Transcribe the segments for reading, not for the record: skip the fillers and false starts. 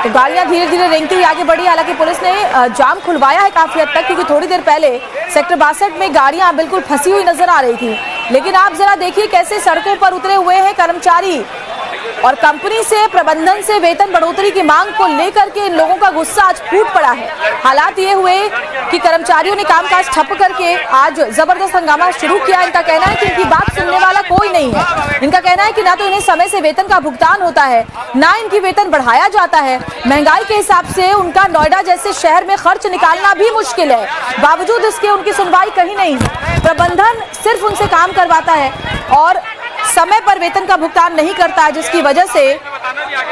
तो गाड़ियां धीरे धीरे रेंगती हुई आगे बढ़ी। हालांकि पुलिस ने जाम खुलवाया है काफी हद तक, क्योंकि थोड़ी देर पहले सेक्टर 62 में गाड़ियां बिल्कुल फंसी हुई नजर आ रही थी। लेकिन आप जरा देखिए कैसे सड़कों पर उतरे हुए हैं कर्मचारी, और कंपनी से, प्रबंधन से वेतन बढ़ोतरी की मांग को लेकर के इन लोगों का गुस्सा आज फूट पड़ा है। हालात ये हुए कि कर्मचारियों ने कामकाज ठप करके आज जबरदस्त हंगामा शुरू किया। इनका कहना है कि इनकी बात सुनने वाला कोई नहीं है। इनका कहना है कि ना तो इन्हें समय से वेतन का भुगतान होता है, ना इनकी वेतन बढ़ाया जाता है। महंगाई के हिसाब से उनका नोएडा जैसे शहर में खर्च निकालना भी मुश्किल है। बावजूद इसके उनकी सुनवाई कहीं नहीं है। प्रबंधन सिर्फ उनसे काम करवाता है और समय पर वेतन का भुगतान नहीं करता है, जिसकी वजह से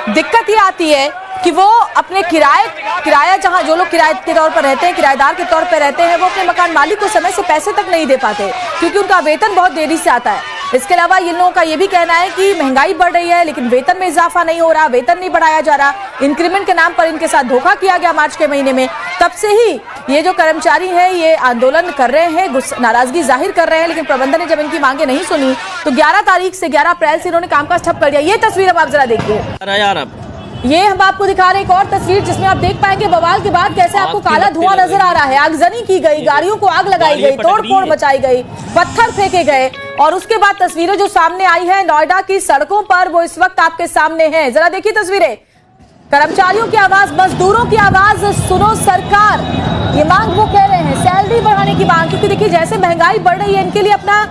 दिक्कत ये आती है कि वो अपने किराया जहां जो लोग किराए के तौर पर रहते हैं, किराएदार के तौर पर रहते हैं, वो अपने मकान मालिक को समय से पैसे तक नहीं दे पाते, क्योंकि उनका वेतन बहुत देरी से आता है। इसके अलावा इन लोगों का ये भी कहना है कि महंगाई बढ़ रही है लेकिन वेतन में इजाफा नहीं हो रहा, वेतन नहीं बढ़ाया जा रहा। इंक्रीमेंट के नाम पर इनके साथ धोखा किया गया मार्च के महीने में। तब से ही ये जो कर्मचारी है ये आंदोलन कर रहे हैं, नाराजगी जाहिर कर रहे हैं। लेकिन प्रबंधन ने जब इनकी मांगे नहीं सुनी तो 11 तारीख से 11 अप्रैल से इन्होंने कामकाज ठप कर दिया। ये तस्वीर अब आप जरा देखिए। ये हम आपको दिखा रहे हैं एक और तस्वीर जिसमें आप देख पाएंगे बवाल के बाद कैसे आपको काला धुआं नजर आ रहा है। आगजनी की गई, गाड़ियों को आग लगाई गई, तोड़फोड़ मचाई गई, पत्थर फेंके गए, और उसके बाद तस्वीरें जो सामने आई है नोएडा की सड़कों पर, वो इस वक्त आपके सामने है। जरा देखिए तस्वीरें। कर्मचारियों की आवाज, मजदूरों की आवाज सुनो सरकार, ये मांग वो कह रहे हैं, सैलरी बढ़ाने की मांग। क्योंकि देखिए जैसे महंगाई बढ़ रही है, इनके लिए अपना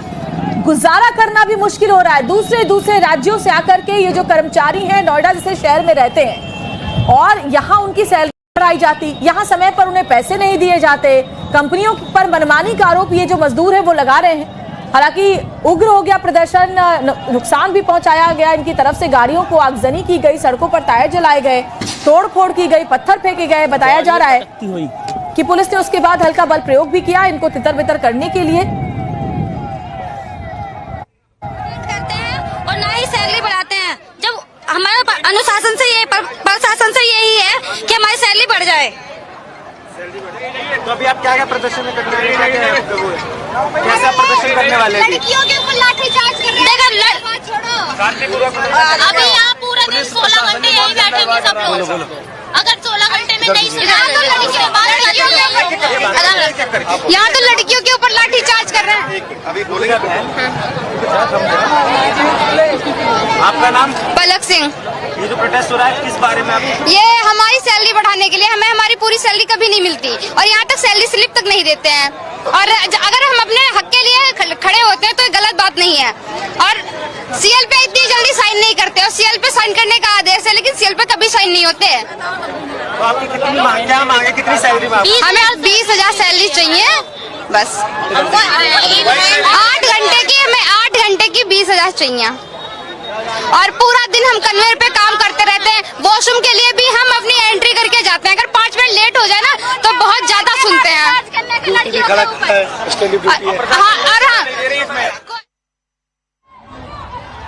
गुजारा करना भी मुश्किल हो रहा है। दूसरे राज्यों से आकर के ये जो कर्मचारी हैं नोएडा जैसे शहर में रहते हैं, और यहाँ उनकी सैलरी बढ़ाई जाती, यहाँ समय पर उन्हें पैसे नहीं दिए जाते, कंपनियों पर मनमानी का आरोप ये जो मजदूर है वो लगा रहे हैं। हालांकि उग्र हो गया प्रदर्शन, नुकसान भी पहुंचाया गया इनकी तरफ से, गाड़ियों को आगजनी की गई, सड़कों पर टायर जलाए गए, तोड़फोड़ की गई, पत्थर फेंके गए। बताया जा रहा है कि पुलिस ने उसके बाद हल्का बल प्रयोग भी किया इनको तितर बितर करने के लिए। सैलरी बढ़ाते हैं जब हमारे अनुशासन से ये प्रशासन से यही है कि हमारी सैलरी बढ़ जाए। तो अभी आप क्या प्रदर्शन में करने वाले हैं? कैसा प्रदर्शन करने वाले हैं? लड़कियों के ऊपर लाठीचार्ज कर रहे हैं। छोड़ो, अभी यहाँ पूरा दिन 16 घंटे यही बैठेंगे सब लोग। अगर 16 घंटे में नहीं सुना तो यहाँ तो लड़कियों के ऊपर लाठीचार्ज कर रहे हैं। अभी बोलेगा आपका नाम? पलक सिंह। ये जो प्रोटेस्ट हो रहा है किस बारे में? ये हमारी सैलरी बढ़ाने के लिए, हमें हमारी पूरी सैलरी कभी नहीं मिलती और यहाँ तक सैलरी स्लिप तक नहीं देते हैं। और अगर हम अपने हक के लिए खड़े होते हैं तो ये गलत बात नहीं है। और सीएल पे इतनी जल्दी साइन नहीं करते, और सीएल पे साइन करने का आदेश है लेकिन सीएल पे कभी साइन नहीं होते। तो आपकी कितनी मांगे, कितनी सैलरी मांगे? हमें 20,000 सैलरी चाहिए बस। 8 घंटे की, हमें 8 घंटे की 20,000 चाहिए। और पूरा दिन हम कन्वेयर पे काम करते रहते हैं। वॉशरूम के लिए भी हम अपनी एंट्री करके जाते हैं। अगर 5 मिनट लेट हो जाए ना तो बहुत ज्यादा सुनते हैं।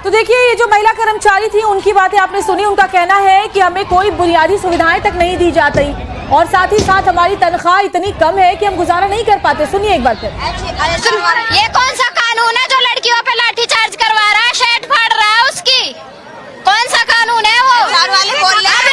तो देखिए ये जो महिला कर्मचारी थी उनकी बातें आपने सुनी। उनका कहना है कि हमें कोई बुनियादी सुविधाएं तक नहीं दी जाती, और साथ ही साथ हमारी तनख्वाह इतनी कम है कि हम गुजारा नहीं कर पाते। सुनिए एक बार फिर। ये कौन सा कानून है जो लड़कियों पे लाठीचार्ज करवा रहा है, शर्ट फाड़ रहा है उसकी? कौन सा कानून है वो? वाले बोल रहे हैं